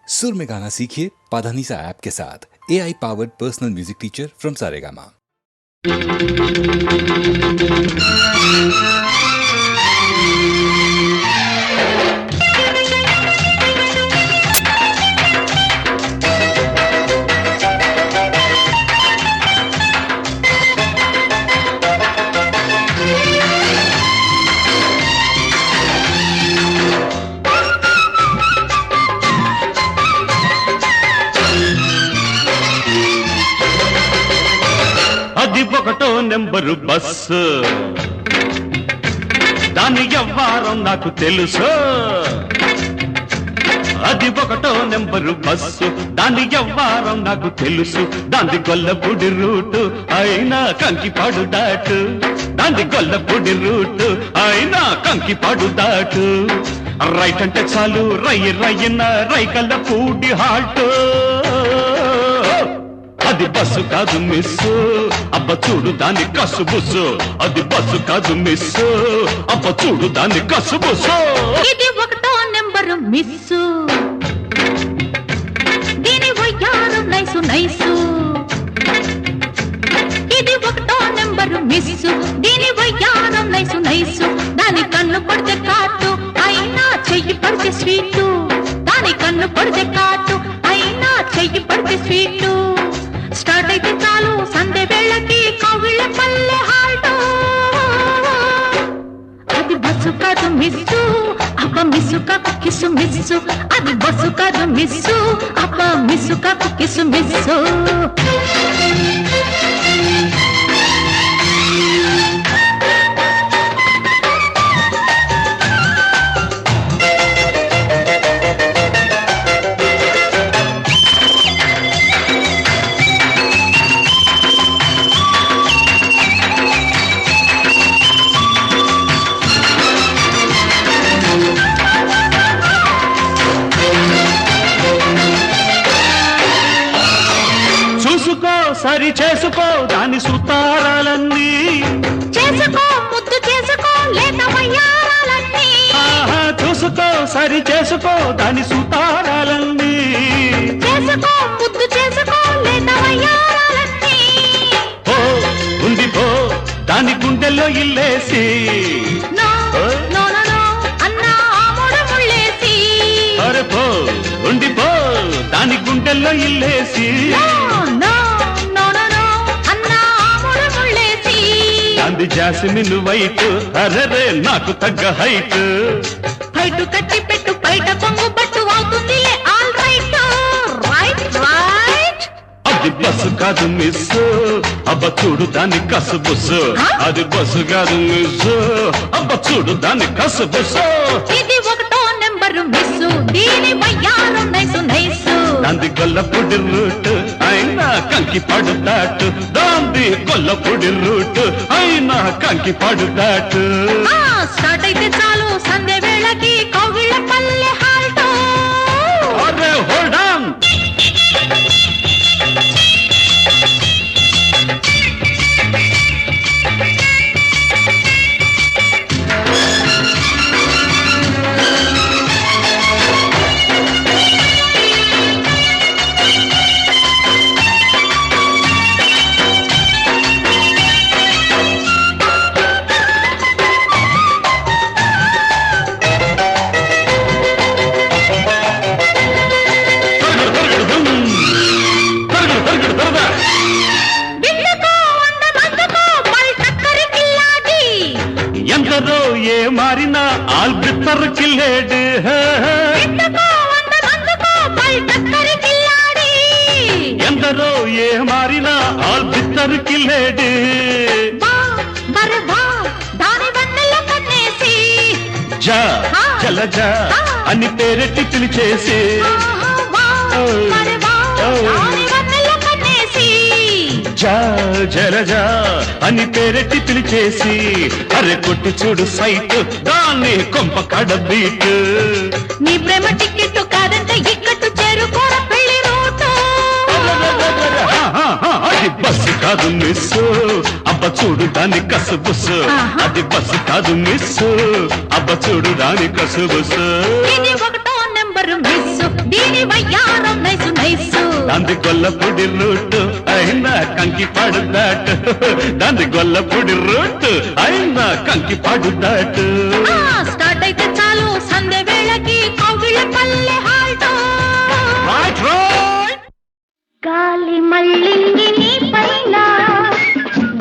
सुर में गाना सीखिए पाधानीसा ऐप के साथ। AI powered personal music teacher from Saregama. అది ఒకటో నెంబరు బస్సు, దాని వ్యవహారం నాకు తెలుసు. అది ఒకటో నెంబరు బస్సు, దాని వ్యవహారం నాకు తెలుసు. దాని గొల్లపూడి రూటు అయినా కంకిపాడు దాటు, దాని గొల్లపూడి రూటు అయినా కంకిపాడు దాటు. రైట్ అంటే చాలు రయ్య రయ్యన రైకల్ల పూడి హాల్ట్. అది బస్సు కాదు మిస్సు, అబ్బ చూడు దాని కసుబుసు. అది బస్సు కాదు మిస్సు, అబ్బ చూడు దాని కసుబుసు. ఇది ఒకటో నెంబరు మిస్సు, దీని వయ్యారు నైసు నైసు. ఇది ఒకటో నెంబరు మిస్సు, దీని వయ్యారు నైసు నైసు. దాని కన్ను పడితే కాటు అయినా చెయ్యి పడితే స్వీటు. దాని కన్ను పడితే కాటు అయినా చెయ్యి పడితే స్వీటు. స్టార్ట్ అయితే చాలు సందే వేళకి కవిళ్ళ పల్లె హాల్ట్. అది బస్సు కాదు మిస్సు, అబ్బ మిస్సు కాకు కిసు మిస్సు. అది బస్సు కాదు మిస్సు, అబ్బ మిస్సు కాకు కిసు మిస్సు. సరి చేసుకో దాని సుతారాలన్నీ, చేసుకో ముద్దు చేసుకో లేత వయ్యారాలన్నీ. చూసుకో సరి చేసుకో దాని సుతారాలన్నీ, చేసుకో ముద్దు చేసుకో లేత వయ్యారాలన్నీ. పో ఉంది పో దాని గుండెల్లో ఇల్లేసి, నో నో నో నో అన్నా ఆముడ ముళ్ళేసి. అరే పో ఉంది పో దాని గుండెల్లో ఇల్లేసి. అంది జాస్మిన్ వైట్, అరరే నాకు తగ్గ హైట్. హైట్ కట్టి పెట్టు బయట పొంగు పట్టు అవుతుంది ఆల్ రైట్ రైట్ రైట్. అది బస్సు కాదు మిస్, అబ్బ చూడు దాని కసుబుసు. అది బస్సు కాదు మిస్, అబ్బ చూడు దాని కసుబుసు. ఇది ఒకటో నెంబరు మిస్సు, దీని వయ్యారు నైసు నైసు. దాంది గొల్లపూడి రూట్ అయినా కంకిపాడు దాటు, దాంది గొల్లపూడి రూట్ అయినా కంకిపాడు దాటు. స్టార్ట్ అయితే చాలు సంధ్య వేళకి కవిళ్ళ పల్లె హాల్ట్. అరే హోల్డ్ ఆన్. ఎందరో ఏ మారినా ఆల్బిత్తర్ కిల్లేడు. ఎందరో ఏ మారినా ఆల్బిత్తర్ కిల్లేడు. జా జలజా అని పేరెట్టి పిలిచేసి, జా జలజా అని పేరెట్టి పిలిచేసి. అరే కొట్టి చూడు సైట్ దాన్ని కొంప కడ బీట్. నీ ప్రేమ టికెట్ కాదంటే ఇక్కట్టు చేరుకోర పెళ్లి రూటు. అది బస్సు కాదు మిస్, అబ్బ చూడు దాని కసుబుసు. అది బస్సు కాదు మిస్, అబ్బ చూడు దాని కసుబుసు. ఇది ఒకటో నెంబరు మిస్, దీని వయ్యారం నైసు నైసు దాంది గొల్లపూడి రూటు అయినా కంకిపాడు దాటు దాంది గొల్లపూడి రూటు అయినా కంకిపాడు దాటు స్టార్ట్ అయితే చాలు సంధ్య వేళకి కౌగిళ్ళ పల్లె హాల్టో గాలి మళ్ళింది నీ పైన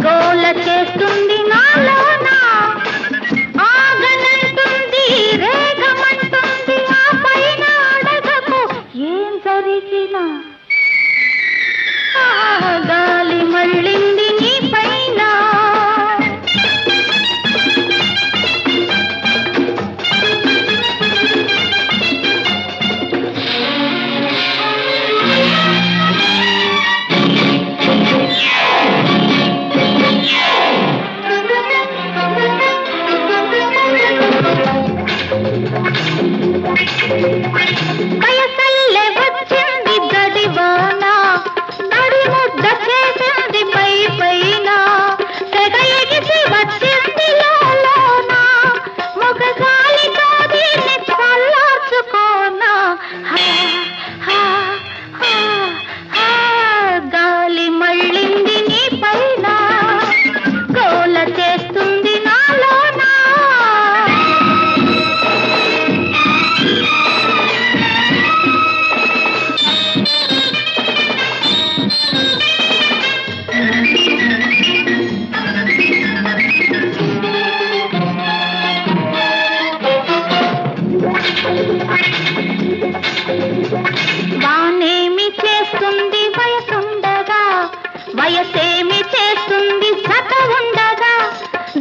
గోల చేస్తుంది నాలోన ఆగనంటుంది రేగమంటుంది ఆ పైన అడగకు ఏం జరిగినా గాలి మళ్ళింది నీ పైన వయసల్లే వచ్చింది గడివాన నడి ముద్ద చేసింది పై పైన తెగ ఎగిసి వచ్చింది లోన మొగ గాలితో దీన్ని చల్లార్చుకోనా గాలి మళ్ళింది నీ పైన గోల చేస్తుంది నాలోన వానేమి చేస్తుంది వయసుండగా వయసేమి చేస్తుంది జత ఉండగా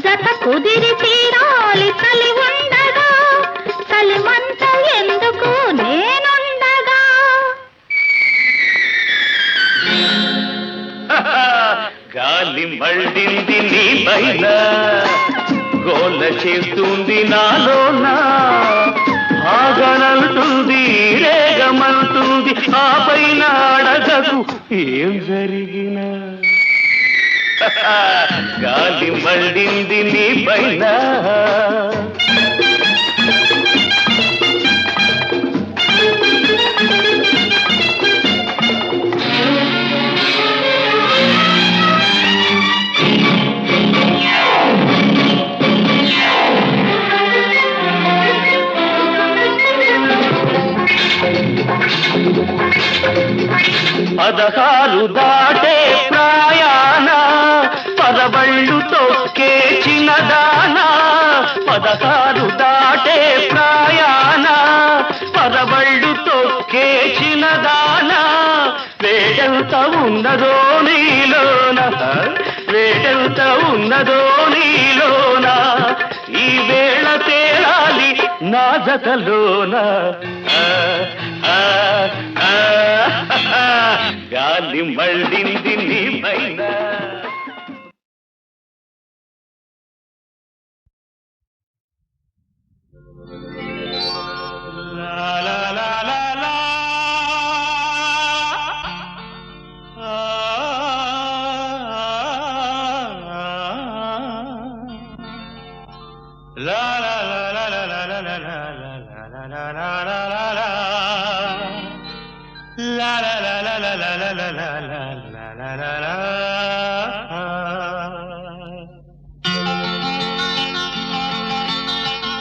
జత కుదిరి తీరాలి చలి ఉండగా చలిమంట ఎందుకు నేనుండగా గాలి మళ్ళింది నీ పైన గోల చేస్తుంది నాలోన ఆగనంటుంది రేగమంటుంది ఆ పైన అడగకు ఏం జరిగినా గాలి మళ్ళింది నీ పైన పదహారు దాటే ప్రాయాణ పదబళ్ళు తొక్కే చిన్నదానా పదహారు దాటే ప్రాయాణ పదబళ్ళు తొక్కే చిన్నదానా వేడెంత ఉన్నదో నీలోన వేడెంత ఉన్నదో నీలోన ఈ వేళ తేలాలి నా జతలోన గాలి మళ్ళింది నీ పైన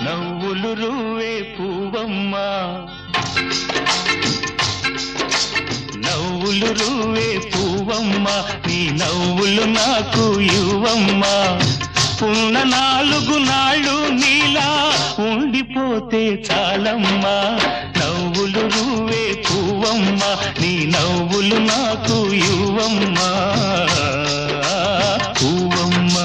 నవ్వులు రువే పూవమ్మ నవ్వులు రువే పూవమ్మ నీ నవ్వులు నాకు ఇవ్వమ్మ ఉన్న 4 నాళ్ళు నీలా ఉండిపోతే చాలమ్మా నవ్వులు రువే పూవమ్మ నీ నవ్వులు నాకు ఇవ్వమ్మా పూవమ్మ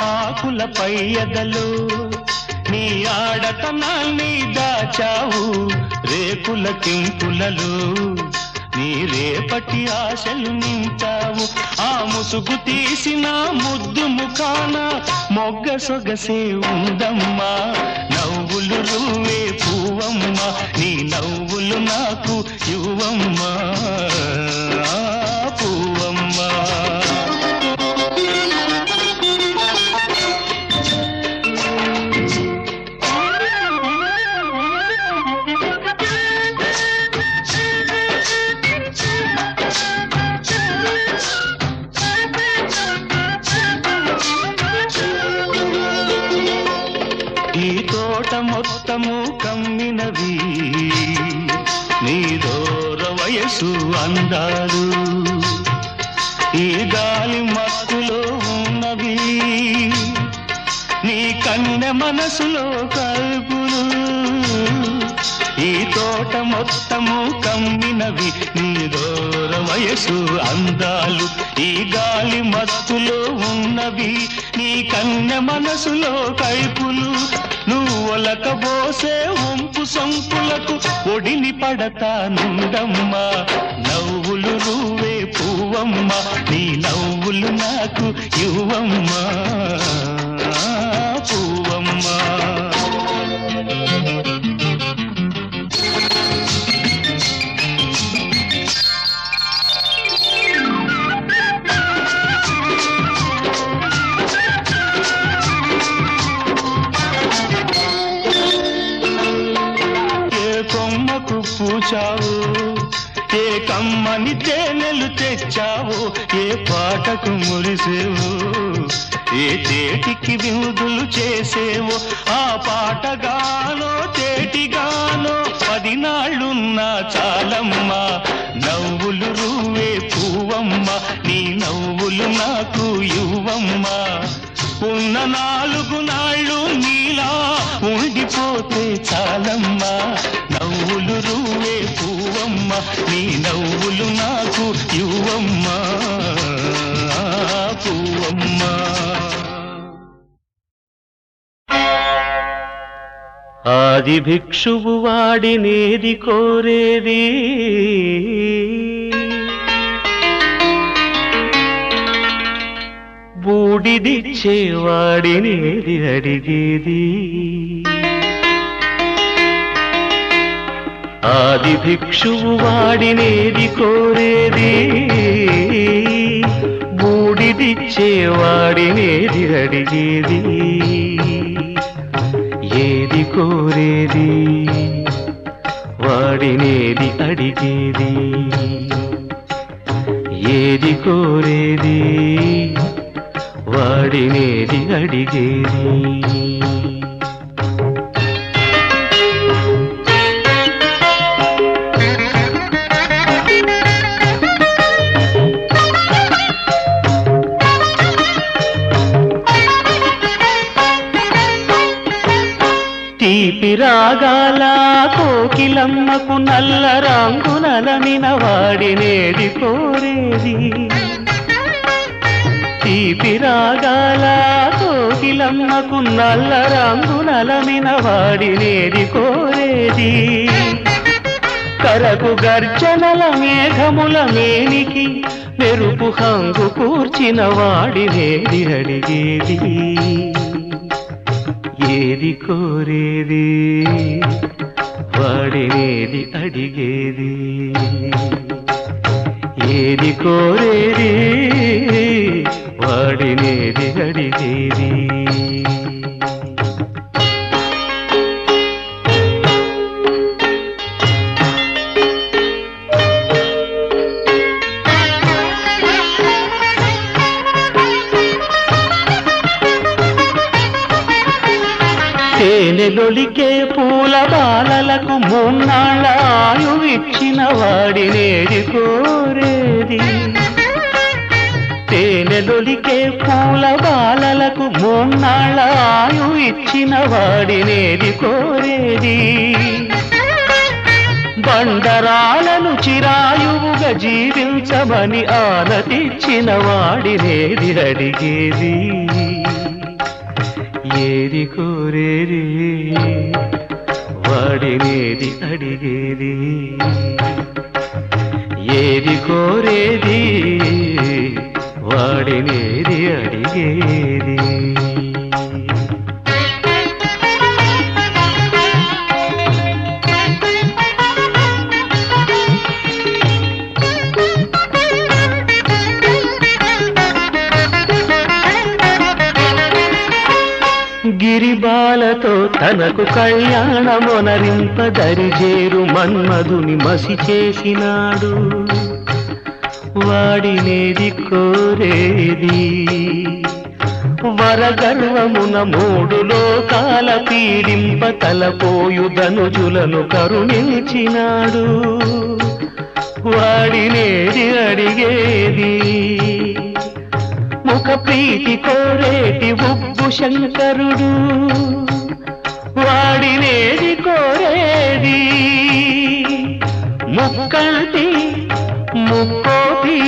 ఆకులపై ఎదలు నీ ఆడతనాన్ని దాచావు రేకుల కింపులలో నీ రేపటి ఆశలు నింటావు ఆ ముసుగు తీసిన ముద్దు ముఖాన మొగ్గ సొగసే ఉందమ్మా నవ్వులు రువ్వే పువ్వమ్మా నీ నవ్వులు నాకు యువమ్మా పువ్వమ్మా ఈ తోట మొత్తము కమ్మినవి నీ దూర వయసు అందాలు ఈ గాలి మత్తులో ఉన్నవి నీ కన్నె మనసులో కల్పులు ఈ తోట మొత్తము కమ్మినవి నీ దూర వయసు అందాలు ఈ గాలి మత్తులో ఉన్నవి నీ కన్నె మనసులో కైపులు నువ్వొలకబోసే వంపు సంపులకు ఒడిని పడతానుండమ్మా నవ్వులు నువ్వే పువ్వమ్మా నీ నవ్వులు నాకు యువమ్మా పువ్వమ్మా పూచావు ఏ కమ్మని తేనెలు తెచ్చావు ఏ పాటకు మురిసేవు ఏ తేటికి విందులు చేసేవు ఆ పాటగానో తేటిగానో 10 నాళ్ళున్నా చాలమ్మా నవ్వులు రువ్వే పువ్వమ్మా నీ నవ్వులు నాకు యువమ్మా ఉన్న 4 నాళ్ళు నీలా ఉండిపోతే చాలమ్మా నవ్వులు రువ్వే పువ్వమ్మ నీ నవ్వులు నాకు యువమ్మా పువ్వమ్మ ఆది భిక్షువు వాడినేది కోరేది బూడిదిచ్చేవాడినేది అడిగేది ఆది భిక్షువు వాడినేది కోరేది బూడిదిచ్చేవాడినేది అడిగేది ఏది కోరేది వాడినేది అడిగేది ఏది కోరేది వాడినేది అడిగేది తీపి రాగాల కోకిలమ్మకు నల్ల రంగునలమిన వాడినేది కోరేది తీపి రాగాల కోకిలమ్మకు నల్ల రంగునలమిన వాడినేది కోరేది కరకు గర్జనల మేఘముల మేనికి మెరుపు హంగు కూర్చిన వాడినేది అడిగేది ఏది కోరేది వాడినేది అడిగేది ఏది కోరేది వాడినేది అడిగేది తేనెలొలికే పూల బాలలకు 3 నాళ్ళ ఆయువిచ్చిన వాడినేది కోరేది తేనెలొలికే పూల బాలలకు 3 నాళ్ళ ఆయువిచ్చిన వాడినేది కోరేది బండరాలను చిరాయువుగా జీవించమని ఆనతిచ్చిన వాడినేది అడిగేది ఏది కోరేది వాడినేది అడిగేది ఏది కోరేది వాడినేది అడిగేది. గిరిబాలతో తనకు కళ్యాణమొనరింపదరిజేరు మన్మధుని మసి చేసినాడు. వాడినేది కోరేది వరగర్వమున మూడు లోకాల పీడింప తలపోయు ధనుజులను కరుణించినాడు. వాడినేది అడిగేది ముఖ ప్రీతి కోరేటి ఉబ్బు శంకరుడు. వాడినేది కోరేది ముక్కంటి ముక్కోపి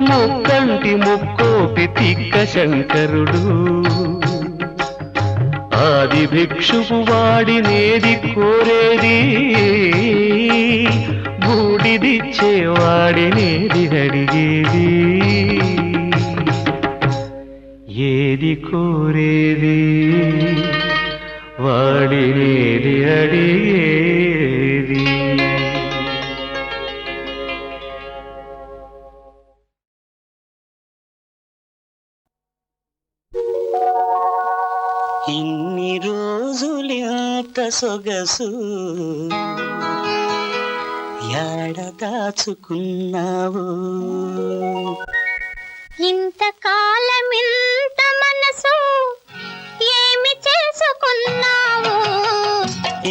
ముక్కంటి ముక్కోపి తిక్క శంకరుడు. ఆది భిక్షువు వాడినేది కోరేది బూడిదిచ్చే వాడినేది అడిగేది. ఏది కోరేది వాడినేది అడిగేది. ఇన్ని రోజులెంత సొగసు యాడ దాచుకున్నావు. ఇంతకాలమింత మనసు ఏమి చేసుకున్నావు.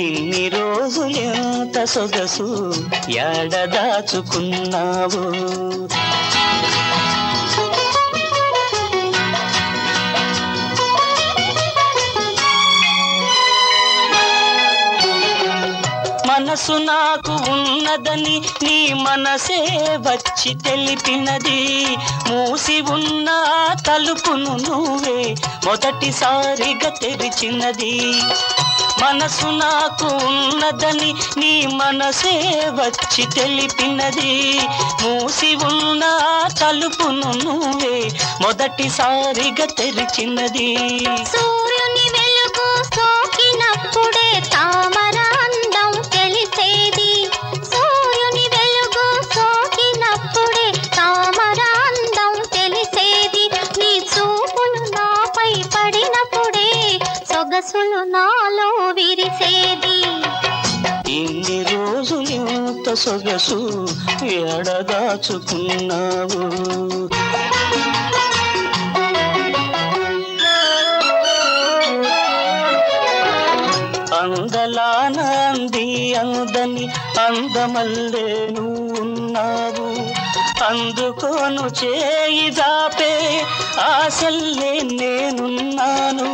ఇన్ని రోజులెంత సొగసు యాడ దాచుకున్నావు. మనసు నాకు ఉన్నదని నీ మనసే వచ్చి తెలిపినది. మూసి ఉన్న తలుపును నువ్వే మొదటిసారిగా తెరిచినది. మనసు నాకు ఉన్నదని నీ మనసే వచ్చి తెలిపినది. మూసి ఉన్న తలుపును నువ్వే మొదటిసారిగా తెరిచినది. సూర్యుని వెలుగు సోకినప్పుడే తామర అందం తెలిసేది. సూర్యుని వెలుగు సోకినప్పుడే తామర అందం తెలిసేది. నీ చూపులు నాపై పడినప్పుడే సొగసులు నాలో విరిసేది. ఇన్ని రోజులు ఇంత సొగసు ఎడదాచుకున్నావు. అందలాన అంది అందని అందమల్లే నువ్వున్నావు. అందుకోను చేయి దాపే ఆశల్లే నేనున్నాను.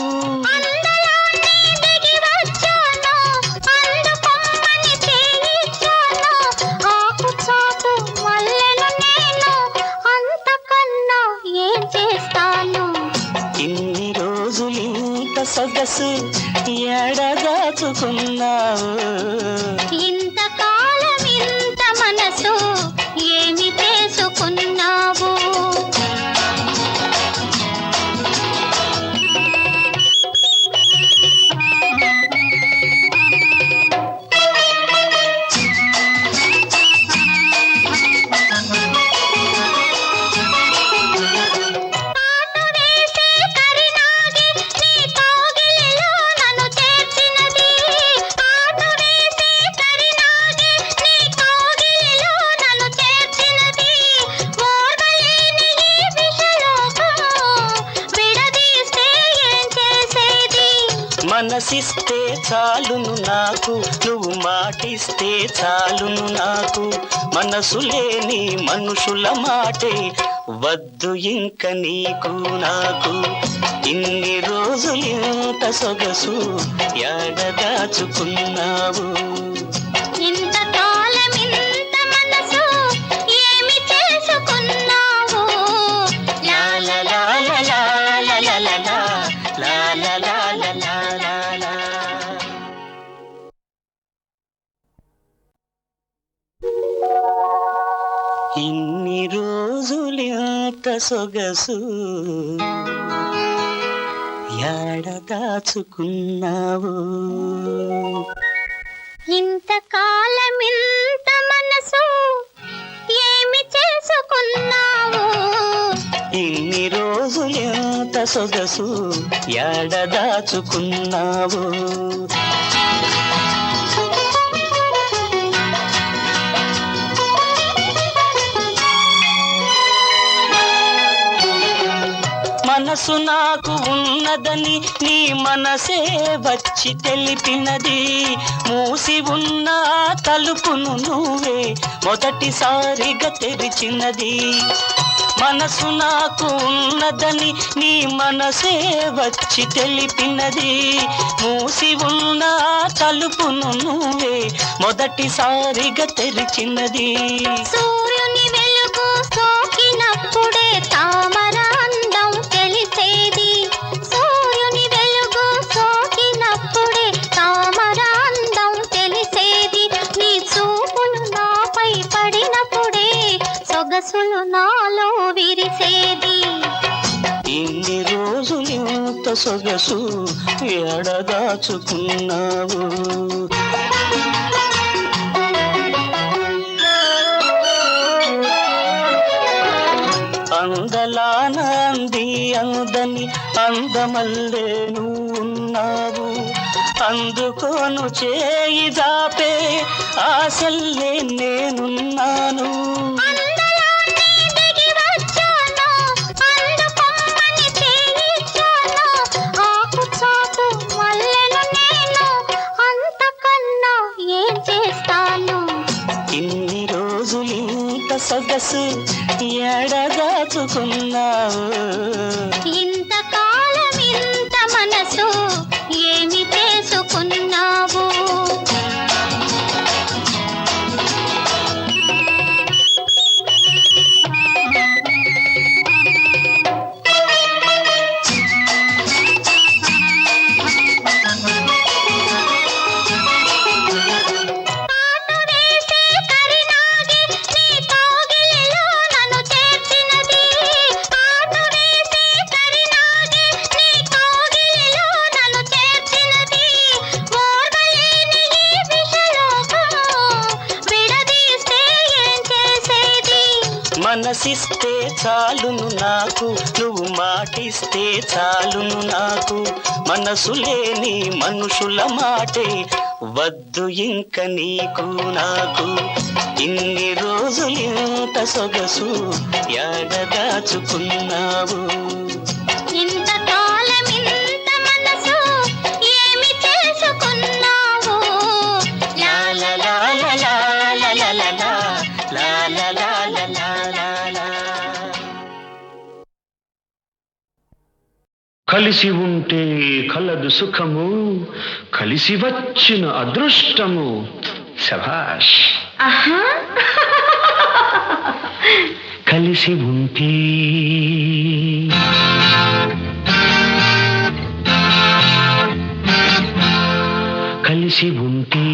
ఇన్ని రోజులు ఇంత సొగసు ఎడదాచుకున్నావు. ఇంతకాలం ఇంత మనసు ఏమి చేసుకున్నావు. మనసిస్తే చాలును నాకు, నువ్వు మాటిస్తే చాలును నాకు. మనసు లేని మనుషుల మాటే వద్దు ఇంక నీకు నాకు. ఇన్ని రోజులు ఇంత సొగసు యాడ దాచుకున్నావు. ఇంతకాలం ఇంత మనసు ఏమి చేసుకున్నావు. లా లా లా లా లా లా లా లా లా లా లా లా లా లా లా. ఇన్ని రోజులింత సొగసు యాడ దాచుకున్నావు ఇంతకాలమింత మనసు ఏమి చేసుకున్నావు ఇన్ని రోజులింత సొగసు యాడ దాచుకున్నావు మనసు నాకు ఉన్నదని నీ మనసే వచ్చి తెలిపినది మూసి ఉన్న తలుపును నువ్వే మొదటిసారిగా తెరిచినది మనసు నాకు ఉన్నదని నీ మనసే వచ్చి తెలిపినది మూసి ఉన్న తలుపును నువ్వే మొదటిసారిగా తెరిచినది సూర్యుని వెలుగు సోకినప్పుడే తామర అందం తెలిసేది సూర్యుని వెలుగు సోకినప్పుడే తామర అందం తెలిసేది నీ చూపులు నాపై పడినప్పుడే సొగసులు నాలో విరిసేది ఇన్ని రోజులు ఇంత సొగసు ఎడదాచుకున్నావు అందలాన అంది అందని అందమల్లే నువ్వున్నావు అందుకోను చేయి దాపే ఆశల్లే నేనున్నాను ఇన్ని రోజులు ఇంత సొగసు ఎడదాచుకున్నావు ఇంతకాలం ఇంత మనసు ఏమి చేసుకున్నావు మనసిస్తే చాలును నాకు నువ్వు మాటిస్తే చాలును నాకు మనసు లేని మనుషుల మాటే వద్దు ఇంక నీకు నాకు ఇన్ని రోజులు ఇంత సొగసు యాడ దాచుకున్నావు ఇంతకాలం ఇంత మనసు ఏమి చేసుకున్నావు లా లా లా లా లా లా లా లా లా లా లా లా లా లా లా. కలిసి ఉంటే కలదు సుఖము కలిసి వచ్చిన అదృష్టము శభాష్ కలిసి ఉంటే కలిసి ఉంటే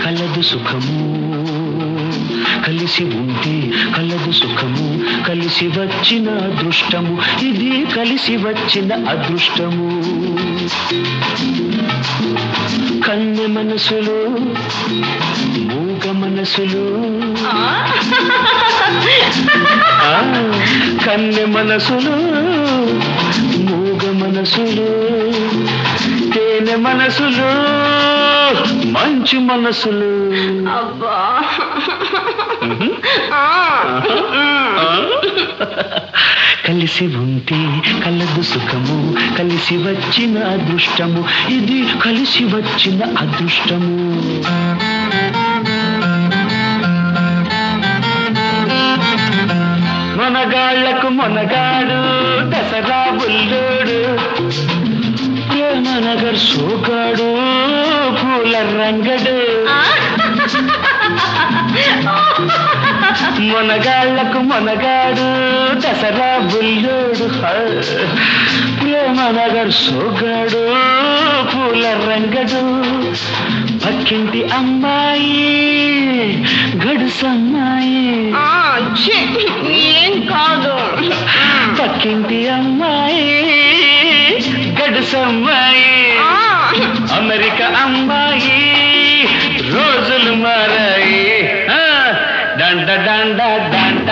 కలదు సుఖము కలిసి ఉంటే కలదు సుఖము కలిసి వచ్చిన అదృష్టము ఇది కలిసి వచ్చిన అదృష్టము కన్నె మనసులు మూగ మనసులు కన్నె మనసులు మూగ మనసులు తేనె మనసులు మంచి మనసులు అబ్బా కలిసి ఉంటే కలదు సుఖము కలిసి వచ్చిన అదృష్టము ఇది కలిసి వచ్చిన అదృష్టము మనగాళ్లకు మనగాడు దసరా బుల్లోడు ప్రేమనగర్ సోగాడు పూల రంగడు మనగాళ్లకు మనగాడు దసరా బుల్లోడు ప్రేమనగర్ సోగాడు పూల రంగడు పక్కింటి అమ్మాయి గడుసమ్మాయి పక్కింటి అమ్మాయి గడుసమ్మాయి అమెరికా అమ్మాయి రోజులు మారాయి డండ డండ డండ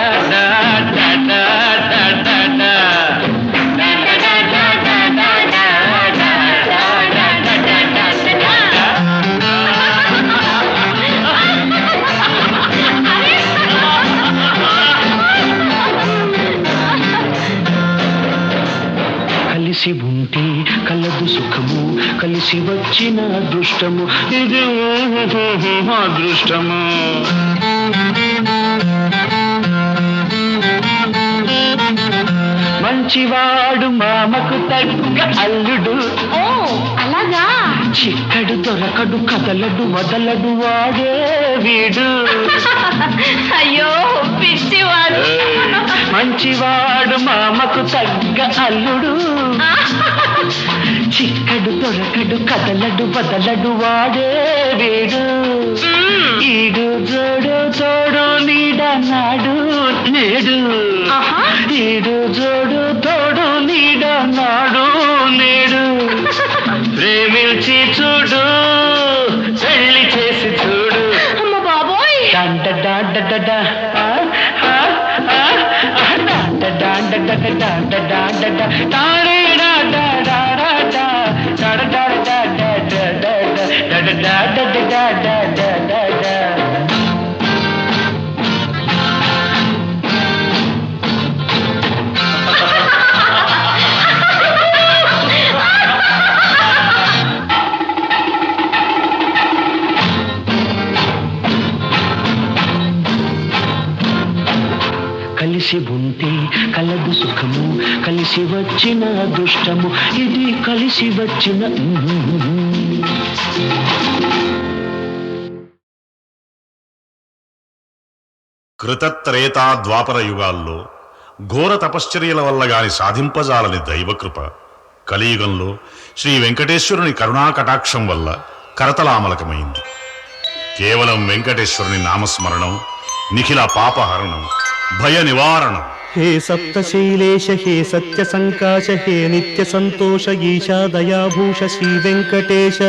కలిసి ఉంటే కలదు సుఖము కలిసి వచ్చిన అదృష్టము ఇది అదృష్టము మంచివాడు మామకు తగ్గ అల్లుడు అలాగా చిక్కడు దొరకడు కదలడు వదలడు వాడే వీడు అయ్యో పిచ్చివాడు మంచివాడు మామకు తగ్గ అల్లుడు చిక్కడు దొరకడు కదలడు వదలడు వాడే వీడు ఈడు జోడు తోడు నీడన్నాడు నేడు ఈడు జోడు తోడు నీడన్నాడు నేడు ప్రేమించి చూడు పెళ్లి చేసి చూడు అమ్మ బాబోయ్ డండ డండ డండ కలిసి ఉంటే కలదు సుఖము కలిసి వచ్చిన అదృష్టము ఇది కలిసి వచ్చిన కృతత్రేతా ద్వాపర యుగాల్లో ఘోర తపశ్చర్యల వల్ల గాని సాధింపజాలని దైవకృప కలియుగంలో శ్రీ వెంకటేశ్వరుని కరుణా కటాక్షం వల్ల కరతలామలకమైంది. కేవలం వెంకటేశ్వరుని నామస్మరణం నిఖిల పాపహరణం భయ నివారణం. हे सप्तशैलेश हे सत्य संकाश हे नित्य संतोष ईशा दयाभूष श्री वेंकटेश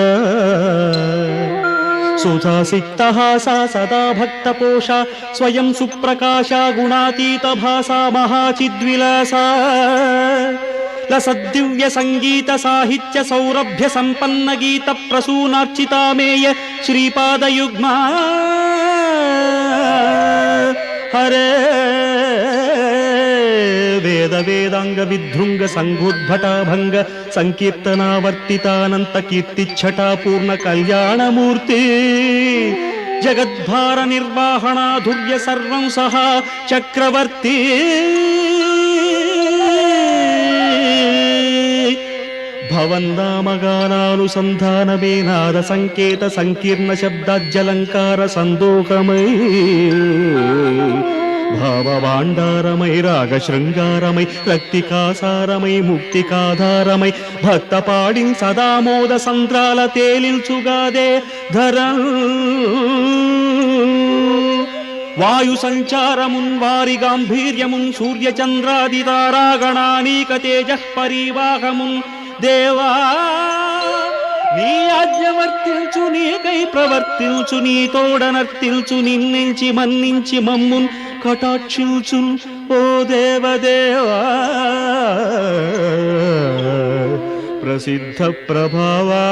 सुधासिक्तहासा सदा भक्तपोषा स्वयं सुप्रकाशा गुणातीत भासा महाचिद्विलासा लसद्दिव्य संगीत साहित्य सौरभ्य संपन्न गीत प्रसूनार्चितामेय श्रीपादयुग्मा हरे वेद वेदांग विध्रुंग संघोद्भटाभंग संकीर्तनावर्तितानंत कीर्तिच्छटा पूर्ण कल्याणमूर्ति जगद्भार निर्वाहणाधुर्य सर्वं सहा चक्रवर्ती भवन्नामगानानुसन्धानमे नाद संकेत संकीर्ण शब्दाज्जलंकार संदोहमय भावभाण्डारमय राग शृंगारमय रक्तिकासारमय मुक्तिकाधारमय भक्तपाडिं सदा मोद संद्राल तेलिल्चुगादे धरं वायु संचारमुन वारि गांभीर्यमुन सूर्य चंद्रादि तारागणानीक तेजः परिवाहमुन देवा నీ ఆజ్ఞ వర్తించు నీకై ప్రవర్తించు నీ తోడనర్తించు నిన్నించి మన్నించి మమ్మున్ కటాక్షించు ఓ దేవదేవా ప్రసిద్ధ ప్రభావా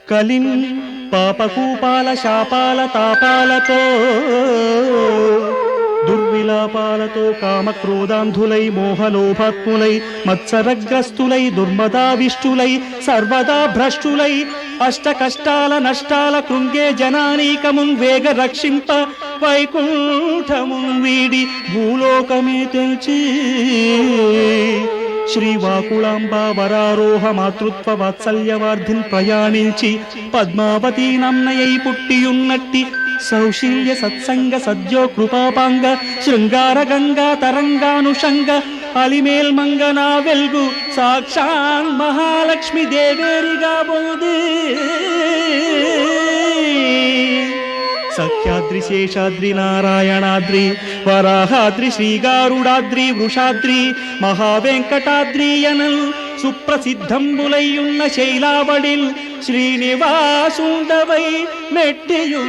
కలిన్ పాపకూపాల శాపాల తాపాలతో దుర్విలాపాలతో కామక్రోధాంధులై మోహలోభాత్ములై మత్సరగ్రస్తులై దుర్మదావిష్టులై సర్వదా భ్రష్టులై అష్ట కష్టాల నష్టాల కృంగే జనానీకమున్ వేగ రక్షింప వైకుంఠమున్ వీడి భూలోకమే తెల్చి శ్రీవాకుళాంబా వరారోహ మాతృత్వ వాత్సల్యవార్ధిన్ ప్రయాణించి పద్మావతీ నమ్నయై పుట్టియున్నట్టి సౌశీల్య సత్సంగ సద్యో కృపాపాంగ శృంగార గంగా తరంగానుషంగ అలిమేల్ మంగనా వెల్గు సాక్షాన్ మహాలక్ష్మి దేవేరిగా బొంది సఖ్యాద్రి శేషాద్రి నారాయణాద్రి వరాహాద్రి శ్రీగారుడాద్రి వృషాద్రి మహావెంకటాద్రి అనల్ సుప్రసిద్ధంబులయ్యున్న శైలావడిల్ శ్రీనివాసుండవై మెట్టియు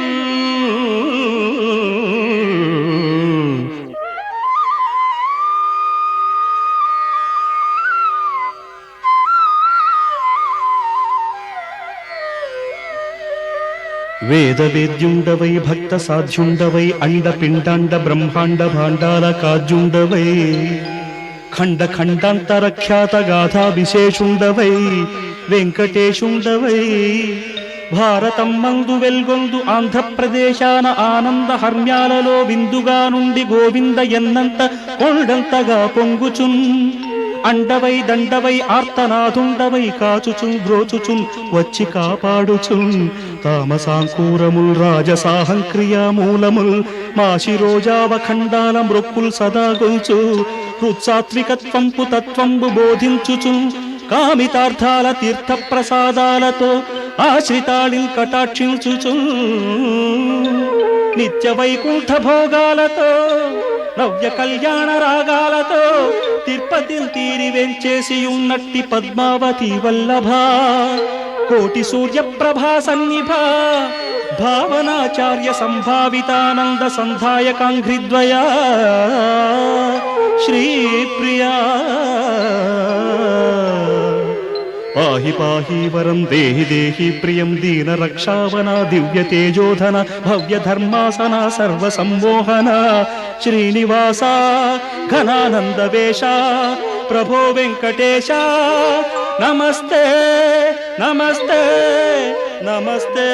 వేద వేద్యుండవై భక్త సాధ్యుండవై అండ పిండాండ బ్రహ్మాండ భాండాల కాజ్యుండవై ఖండ ఖండాంతర ఖ్యాత గాథా విశేషుండవై వెంకటేశుండవై భారతం మందు వెల్గొందు ఆంధ్రప్రదేశాన ఆనంద హర్మ్యాలలో విందుగా నుండి గోవింద ఎన్నంత కొండంతగా పొంగుచున్ అండవై దండవై ఆర్తనాథుండవై కాచుచున్ బ్రోచుచున్ వచ్చి కాపాడుచున్ తామసాంకూరముల్ రాజసాహంక్రియామూలముల్ మా శిరోజావఖండాల మృక్కుల్ సదాగొల్చు హృత్సాత్వికత్వంపు తత్వంబు బోధించుచున్ కామితార్థాల తీర్థ ప్రసాదాలతో ఆశ్రితాళిల్ కటాక్షించుచున్ నిత్య వైకుంఠ భోగాలతో నవ్య కళ్యాణ రాగాలతో తిరుపతిల్ తీరి వెంచేసి ఉన్నట్టి పద్మావతి వల్లభ కోటి సూర్యప్రభా సన్నిభ భావనాచార్య సంభావితానంద సంధాయకాంఘ్రిద్వయా శ్రీప్రియా పాహి పాహి వరం దేహి దేహి ప్రియం దీన రక్షావన దివ్య తేజోధన భవ్య ధర్మాసన సర్వ సంమోహన శ్రీనివాస ఘనానంద వేష ప్రభో వెంకటేశ నమస్తే నమస్తే నమస్తే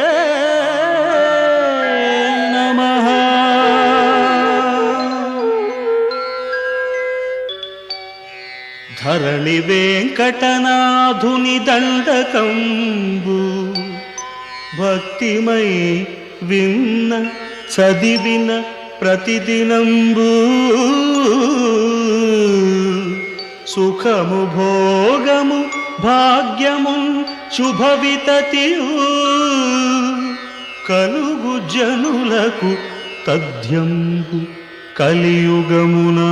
నమః. ధరణి వెంకటనాథుని దండకంబు భక్తిమై విన్న చదివిన ప్రతిదినంబు సుఖము భోగము భాగ్యము శుభ వితతియు కలుగు జనులకు తథ్యంబు కలియుగమునా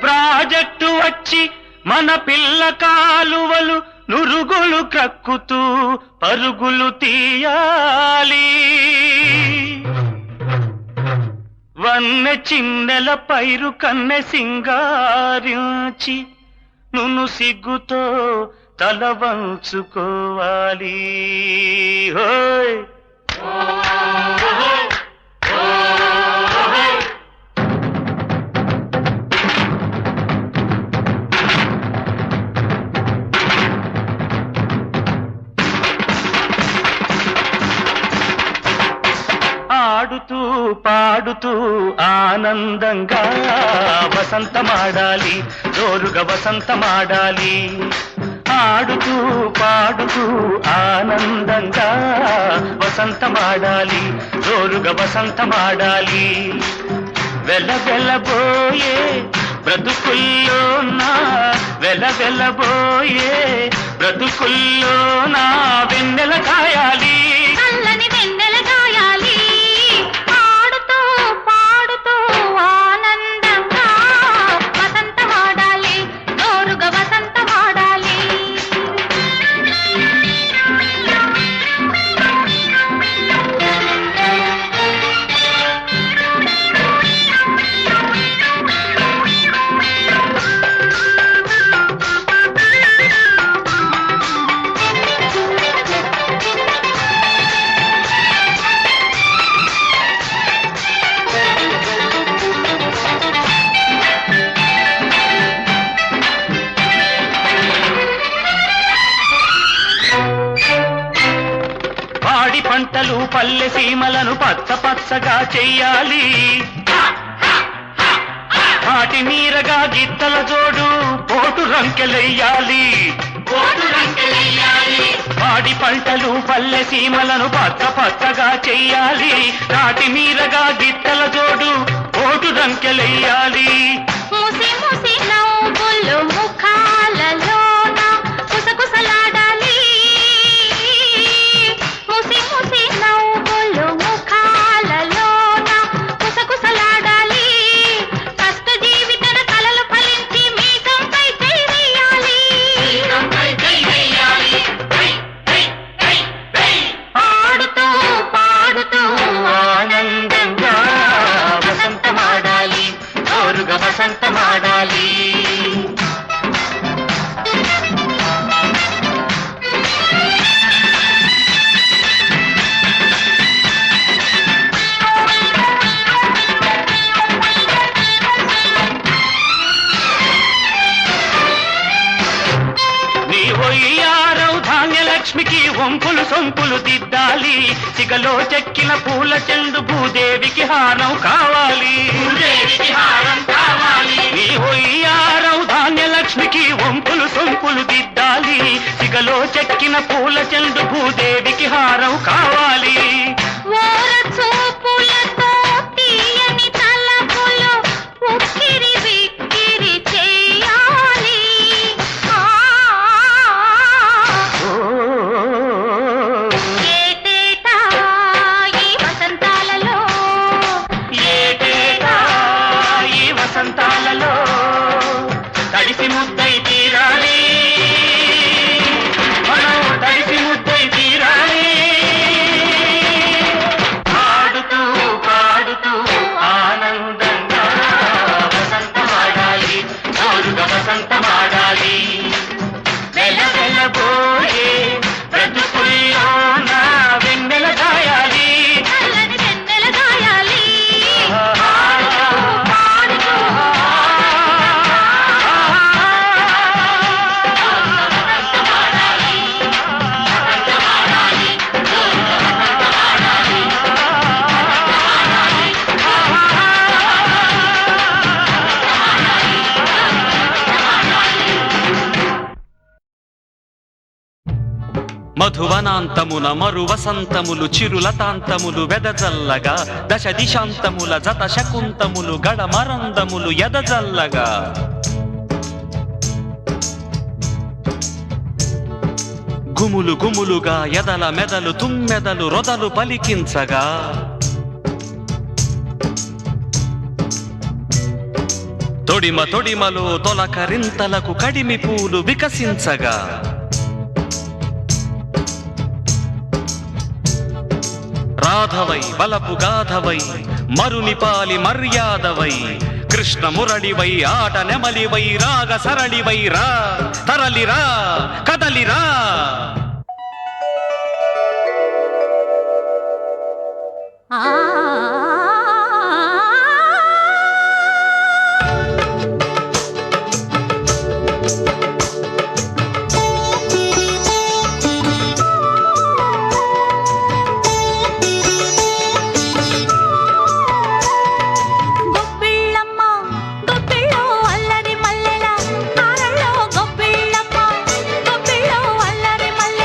ప్రాజెక్టు వచ్చి మన పిల్ల కాలువలు నురుగులు క్రక్కుతూ పరుగులు తీయాలి. వన్నె చిన్నెల పైరు కన్నె సింగారించి నును సిగ్గుతో తల వంచుకోవాలి. హోయ్ ఆడుతూ పాడుతూ ఆనందంగా వసంతమాడాలి, జోరుగా వసంతమాడాలి. ఆడుతూ పాడుతూ ఆనందంగా వసంతమాడాలి, జోరుగా వసంతమాడాలి. వెలవెలబోయే బ్రతుకుల్లోనా, వెలవెలబోయే బ్రతుకుల్లోనా వెన్నెల కాయాలి, చల్లని వెన్నెల కాయాలి. ఆడుతూ పాడుతూ ఆనందంగా వసంతమాడాలి, జోరుగా వసంతమాడాలి. పంటలు పల్లె సీమలను పచ్చ పచ్చగా చెయ్యాలి. పాటి మీరగా గిత్తల జోడు పోటు రంకెలెయ్యాలి పాడి పంటలు పల్లె సీమలను పక్క పక్కగా చెయ్యాలి నాటి మీరగా గిత్తల జోడు పోటు రంకెలెయ్యాలి ముసి ముసి నవ్వులు ముఖాలలోన కుసకుసలాడాలి ముసి ముసి నవ్వులు ముఖాలలోన కుసకుసలాడాలి కష్ట జీవితన కలలు ఫలించి మీకంపై చేయాలి ఆడుతూ పాడుతూ ఆనందంగా వసంతమాడాలి జోరుగా వసంతమాడాలి నీ ఒయ్యారవు ధాన్యలక్ష్మికి వంపులు సొంపులు దిద్దాలి సిగలో చెక్కిన పూల చెండు భూదేవికి హారం కావాలి నీ ఒయ్యారవు ధాన్యలక్ష్మికి వంపులు సొంపులు దిద్దాలి సిగలో చెక్కిన పూల చెండు భూదేవికి హారం కావాలి ఓర చూపులతో తీయని తలపులు ఉక్కిరి బిక్కిరి చేయాలి ఏటేటా ఈ వసంతాలలో ఏటేటా ఈ వసంతాలలో తడిసి ముద్దై తీరాలి మనం తడిసి ముద్దై తీరాలి ఆడుతూ పాడుతూ ఆనందంగా వసంతమాడాలి జోరుగా వసంతమాడాలి వెలవెలబోయే బ్రతుకుల్లో నా వెన్నెల దాయాలి చల్లని వెన్నెల దాయాలి పాడుతూ మధువనాంతమున మరు వసంతములు చిరులతాంతములు వెదజల్లగా దశ దిశాంతముల జత శకుంతములు గడమరందములు ఎదజల్లగా గుములు గుములుగా ఎదల మెదలు తుమ్మెదలు రొదలు పలికించగా తొడిమ తొడిమలో తొలకరింతలకు కడిమి పూలు వికసించగా రాధవై బలపు గాధవై మరునిపాలి మర్యాదవై కృష్ణ మురళివై ఆట నెమలివై రాగ సరళివై రా తరలిరా కదలిరా గొప్పిళ్ళమ్మ గొప్పిళ్ళో అల్లరి మల్లెల కారల్లో గొప్పిళ్ళమ్మ గొప్పిళ్ళో అల్లరి మల్లెల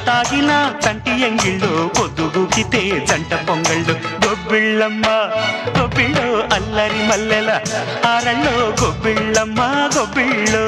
తాగిన కంటి ఎంగిళ్ళు పొద్దుగుకితే జంట పొంగళ్ళు గొబ్బిళ్ళమ్మ గొబ్బిళ్ళు అల్లరి మల్లెల ఆరల్లో గొబ్బిళ్ళమ్మ గొబ్బిళ్ళు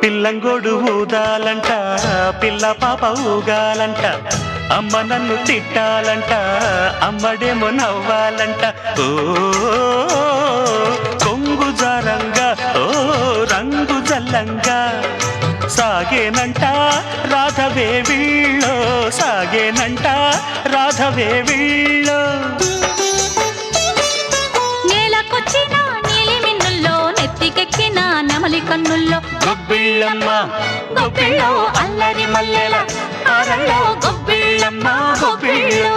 పిల్లంగోడు ఊదాలంట పిల్ల పాప ఊగాలంట అమ్మ నన్ను తిట్టాలంట అమ్మడేమో నవ్వాలంట ఓ కొంగు జారంగా ఓ రంగు జల్లంగా సాగేనంట రాధవే వీళ్ళో సాగేనంట రాధవే వీళ్ళో నేలకొచ్చిన నీలి మిన్నుల్లో నెత్తికెక్కిన నెమలి కన్నుల్లో గొబ్బిళ్ళమ్మ గొబ్బిళ్ళో అల్లరి మల్లెల ఆరల్లో గొబ్బిళ్ళమ్మ గొబ్బిళ్ళో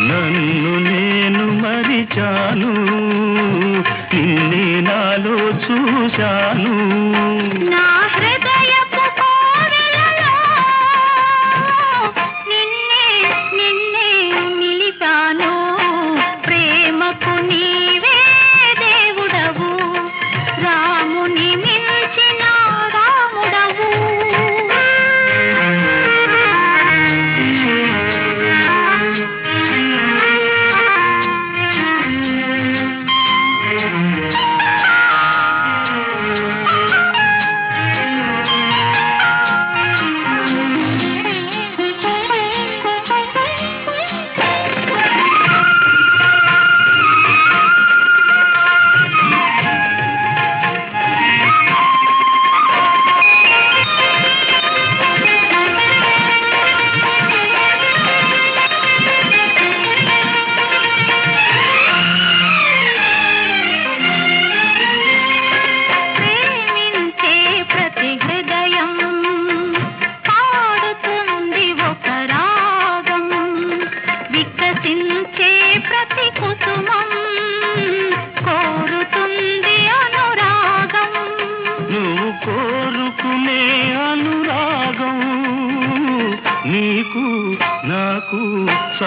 నన్ను నేను మరిచాను, నిన్నే నాలో చూశాను. నా హృదయపు కోవెలలో నిన్నే నిన్నే నిలిపాను. ప్రేమకు నీవే దేవుడవు, రాముని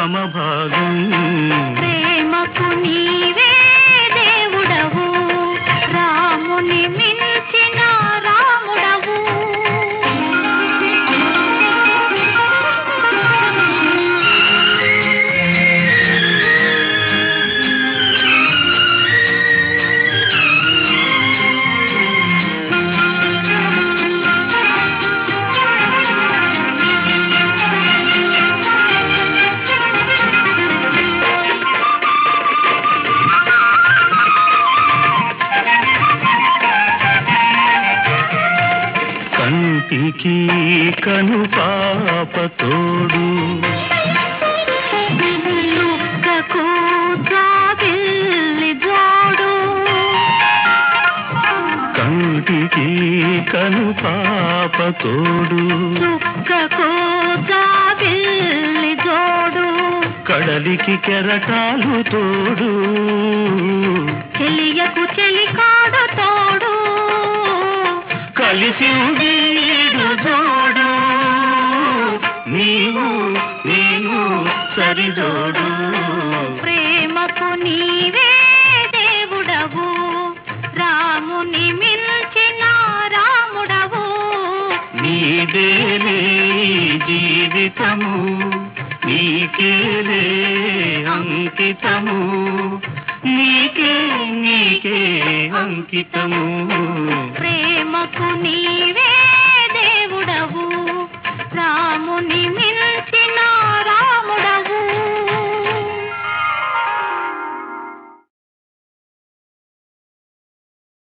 సమభాగం. ప్రేమకు నీవే దేవుడవు, రాముని మించిన రాముడవు. కంటికి కను పాప తోడు, చుక్కకు జాబిల్లి జోడు. కంటికి కను పాప తోడు, చుక్కకు జాబిల్లి జోడు. కడలికి కెరటాలు తోడు, చెలియకు చెలికాడు తోడు. కలిసి వీడు జోడు, నీవు నేను సరిజోడు. ప్రేమకు నీవే దేవుడవు, రాముని మిల్చిన రాముడవు. నీదేలే జీవితము, నీకేలే అంకితము, నీకే నీకే అంకితము. ప్రేమకు నీ